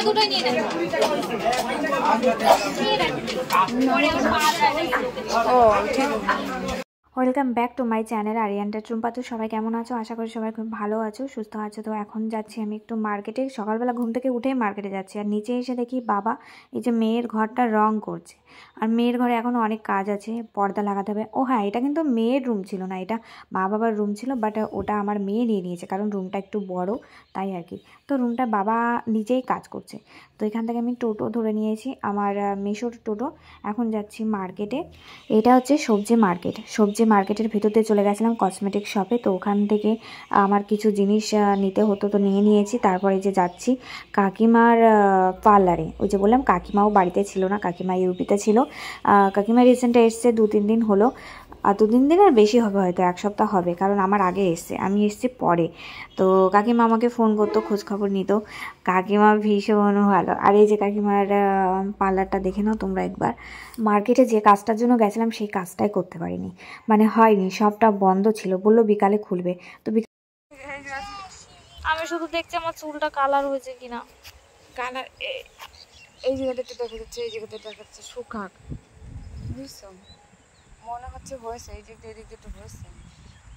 দুটোই নিয়ে নেব। ও ঠিক আছে। Welcome back to my channel Aryan Trumpa. তো সবাই কেমন আছো? আশা করি সবাই খুব ভালো আছো, সুস্থ আছো। তো এখন যাচ্ছি আমি একটু মার্কেটে। সকালবেলা ঘুম থেকে উঠেই মার্কেটে যাচ্ছি, আর নিচে এসে দেখি বাবা এই যে মেয়ের ঘরটা রং করছে। আর মেয়ের ঘরে এখনও অনেক কাজ আছে, পর্দা লাগাতে হবে। ও হ্যাঁ, এটা কিন্তু মেয়ের রুম ছিল না, এটা মা বাবার রুম ছিল, বাট ওটা আমার মেয়ে নিয়ে নিয়েছে কারণ রুমটা একটু বড়, তাই আর কি। তো রুমটা বাবা নিজেই কাজ করছে। তো এখান থেকে আমি টোটো ধরে নিয়েছি, আমার মেশোর টোটো। এখন যাচ্ছি মার্কেটে। এটা হচ্ছে সবজি মার্কেট। সবজি মার্কেটের ভিতর দিয়ে চলে গেছিলাম কসমেটিক শপে। তো ওখান থেকে আমার কিছু জিনিস নিতে হতো, তো নিয়ে নিয়েছি। তারপরে যে যাচ্ছি কাকিমার পার্লারে। ওই যে বললাম কাকিমাও বাড়িতে ছিল না, কাকিমা ইউপিতে ছিল। কাকিমা রিসেন্টে এসছে 2-3 দিন হলো। আর 2-3 দিনের বেশি হবে, হয়তো 1 সপ্তাহ হবে, কারণ আমার আগে এসছে, আমি এসছি পরে। তো কাকিমা আমাকে ফোন করতো, খোঁজখবর নিত। কাকিমা ভীষণ ভালো। আর এই যে কাকিমার পার্লারটা দেখে নাও তোমরা একবার। মার্কেটে যে কাজটার জন্য গেছিলাম সেই কাজটাই করতে পারিনি, মানে হয়নি, সবটা বন্ধ ছিল। বললো বিকালে খুলবে। তো আমি শুধু দেখছি আমার চুলটা কালার হয়েছে কিনা। কালার এই জায়গাটাতে দেখা যাচ্ছে, এই জায়গাতে দেখা যাচ্ছে শুকাক, বুঝছো? মনে হচ্ছে হয়েছে, এই যে এদিক দিয়ে হয়েছে।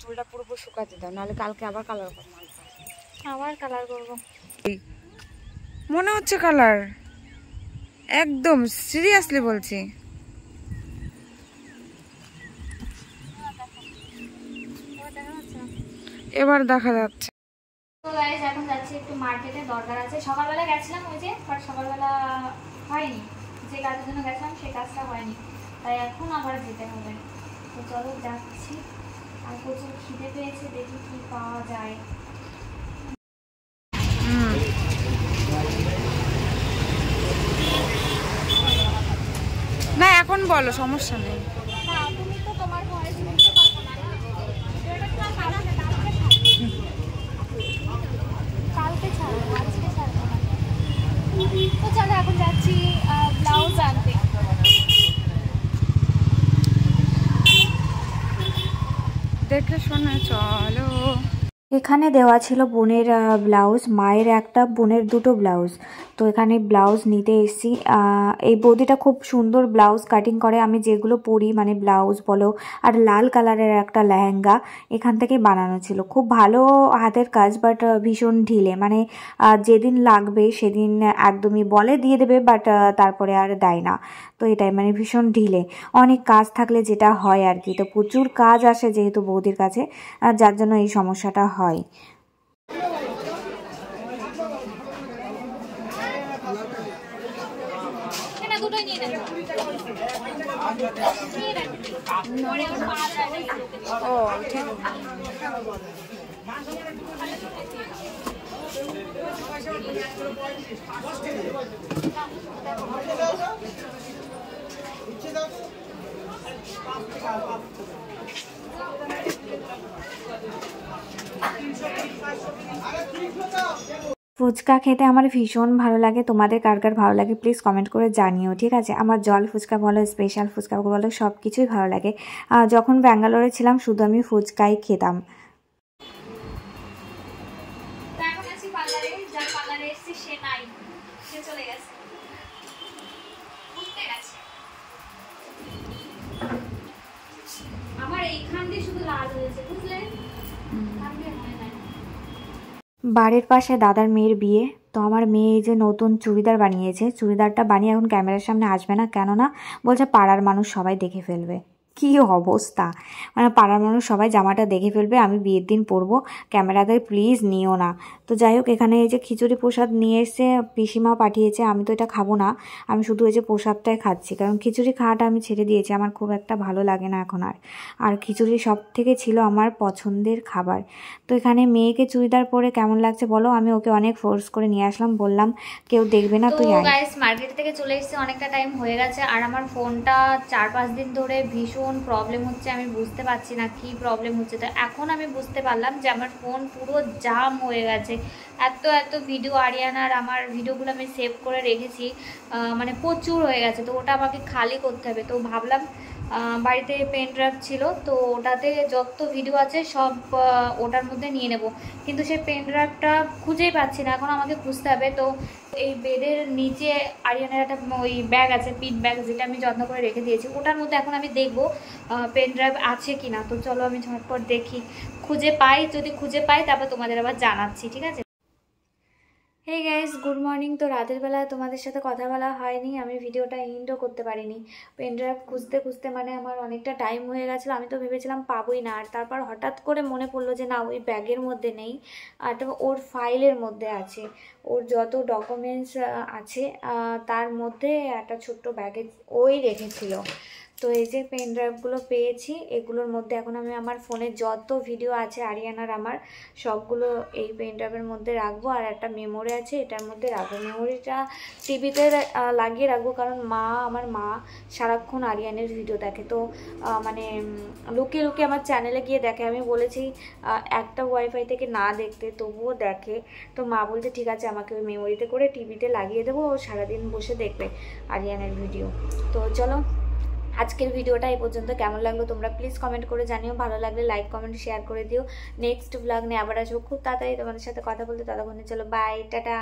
চুলটা পুরোপুরি শুকাতে দাও, নাহলে কালকে আবার কালার করবো। আবার কালার করবো মনে হচ্ছে কালার, একদম সিরিয়াসলি বলছি। এবার দেখা যাচ্ছে। তো গাইস এখন যাচ্ছি একটু মার্কেটে, দরকার আছে। সকালবেলা গেছিলাম ওই যে, বাট সকালবেলা হয়নি, যে কাজের জন্য গেছিলাম সেই কাজটা হয়নি, তাই এখন আবার যেতে হবে। তো চলো যাচ্ছি। আর প্রচুর খিদে পেয়েছে, দেখি কি পাওয়া যায়। না এখন বলো, সমস্যা নেই। না তুমি তো তোমার ভয়েস শুনতে পারবো না, কালকে ছাড়বো, আজকে ছাড়বো না। তো চলো এখন যাচ্ছি ব্লাউজ আনতে। দেখে শুনে চলো। এখানে দেওয়া ছিল বোনের ব্লাউজ, মায়ের একটা, বোনের 2টো ব্লাউজ। তো এখানে ব্লাউজ নিতে এসেছি। এই বৌদিটা খুব সুন্দর ব্লাউজ কাটিং করে, আমি যেগুলো পরি, মানে ব্লাউজ বলো, আর লাল কালারের একটা লেহেঙ্গা এখান থেকে বানানো ছিল। খুব ভালো হাতের কাজ, বাট ভীষণ ঢিলে, মানে যেদিন লাগবে সেদিন একদমই বলে দিয়ে দেবে, বাট তারপরে আর দেয় না। তো এটাই, মানে ভীষণ ঢিলে। অনেক কাজ থাকলে যেটা হয় আর কি। তো প্রচুর কাজ আসে যেহেতু বৌদির কাছে, যার জন্য এই সমস্যাটা হয়। দুটোই নিয়ে নেব। ও ঠিক ফুচকা খেতে আমার ভীষণ ভালো লাগে। তোমাদের কার কার ভালো লাগে প্লিজ কমেন্ট করে জানিও, ঠিক আছে? আমার জল ফুচকা বলো, স্পেশাল ফুচকা বলো, সব কিছুই ভালো লাগে। যখন ব্যাঙ্গালোরে ছিলাম শুধু আমি ফুচকাই খেতাম। আমার এইখান দিয়ে শুধু লাল হয়েছে, বুঝলে? বাড়ির পাশে দাদার মেয়ের বিয়ে। তো আমার মেয়ে এই যে নতুন চুড়িদার বানিয়েছে, চুড়িদারটা বানিয়ে এখন ক্যামেরার সামনে আসবে না, কেননা বলছে পাড়ার মানুষ সবাই দেখে ফেলবে। কি অবস্থা, মানে পাড়ার মানুষ সবাই জামাটা দেখে ফেলবে, আমি বিয়ের দিন পরবো, ক্যামেরাতে প্লিজ নিও না। তো যাই হোক, এখানে এই যে খিচুড়ি প্রসাদ নিয়ে এসে পিসিমা পাঠিয়েছে, আমি তো এটা খাবো না, আমি শুধু এই যে প্রসাদটাই খাচ্ছি, কারণ খিচুড়ি খাওয়াটা আমি ছেড়ে দিয়েছি, আমার খুব একটা ভালো লাগে না এখন আর। আর খিচুড়ি সব থেকে ছিল আমার পছন্দের খাবার। তো এখানে মেয়েকে চুড়িদার পরে কেমন লাগছে বলো, আমি ওকে অনেক ফোর্স করে নিয়ে আসলাম, বললাম কেউ দেখবে না, তুই আয়। তো গাইস মার্কেট থেকে চলে এসেছি, অনেকটা টাইম হয়ে গেছে, আর আমার ফোনটা 4-5 দিন ধরে ভীষণ প্রবলেম হচ্ছে, আমি বুঝতে পারছি না কি প্রবলেম হচ্ছে। তো এখন আমি বুঝতে পারলাম যে আমার ফোন পুরো জাম হয়ে গেছে। এত এত ভিডিও আরিয়ানার আমার ভিডিওগুলো আমি সেভ করে রেখেছি, মানে প্রচুর হয়ে গেছে। তো ওটা আমাকে খালি করতে হবে। তো ভাবলাম বাড়িতে পেন ড্রাইভ ছিল, তো ওটাতে যত ভিডিও আছে সব ওটার মধ্যে নিয়ে নেব, কিন্তু সেই পেন ড্রাইভটা খুঁজেই পাচ্ছি না, এখন আমাকে খুঁজতে হবে। তো এই বেডের নিচে আরিয়ানের একটা ওই ব্যাগ আছে, পিট ব্যাগ, যেটা আমি যত্ন করে রেখে দিয়েছি, ওটার মধ্যে এখন আমি দেখবো পেন ড্রাইভ আছে কি না। তো চলো আমি ঝটপট দেখি, খুঁজে পাই, যদি খুঁজে পাই তারপর তোমাদের আবার জানাচ্ছি, ঠিক আছে। Hey guys, good morning. তো রাতের বেলা তোমাদের সাথে কথা বলা হয়নি, আমি ভিডিওটা এন্ডও করতে পারিনি। পেন ড্রাইভ খুঁজতে খুঁজতে মানে আমার অনেকটা টাইম হয়ে গেছিলো, আমি তো ভেবেছিলাম পাবোই না। আর তারপর হঠাৎ করে মনে পড়লো যে না, ওই ব্যাগের মধ্যে নেই, আর ওর ফাইলের মধ্যে আছে, ওর যত ডকুমেন্টস আছে তার মধ্যে একটা ছোট্ট ব্যাগে ওই রেখেছিল। তো এই যে পেন ড্রাইভগুলো পেয়েছি, এগুলোর মধ্যে এখন আমি আমার ফোনে যত ভিডিও আছে আরিয়ানার আমার সবগুলো এই পেন ড্রাইভের মধ্যে রাখবো। আর একটা মেমোরি আছে, এটার মধ্যে রাখবো। মেমোরিটা টিভিতে লাগিয়ে রাখবো, কারণ আমার মা সারাক্ষণ আরিয়ানের ভিডিও দেখে, তো মানে লুকিয়ে লুকিয়ে আমার চ্যানেলে গিয়ে দেখে। আমি বলেছি একটা ওয়াইফাই থেকে না দেখতে, তবুও দেখে। তো মা বলছে ঠিক আছে, আমাকে ওই মেমোরিতে করে টিভিতে লাগিয়ে দেবো, ও সারাদিন বসে দেখবে আরিয়ানের ভিডিও। তো চলো, আজকের ভিডিওটা এই পর্যন্ত। কেমন লাগলো তোমরা প্লিজ কমেন্ট করে জানিও, ভালো লাগলে লাইক কমেন্ট শেয়ার করে দিও। নেক্সট ব্লগ নিয়ে আবার আসবো খুব তাড়াতাড়ি তোমাদের সাথে কথা বলতে, ততক্ষণে চলো বাই, টাটা।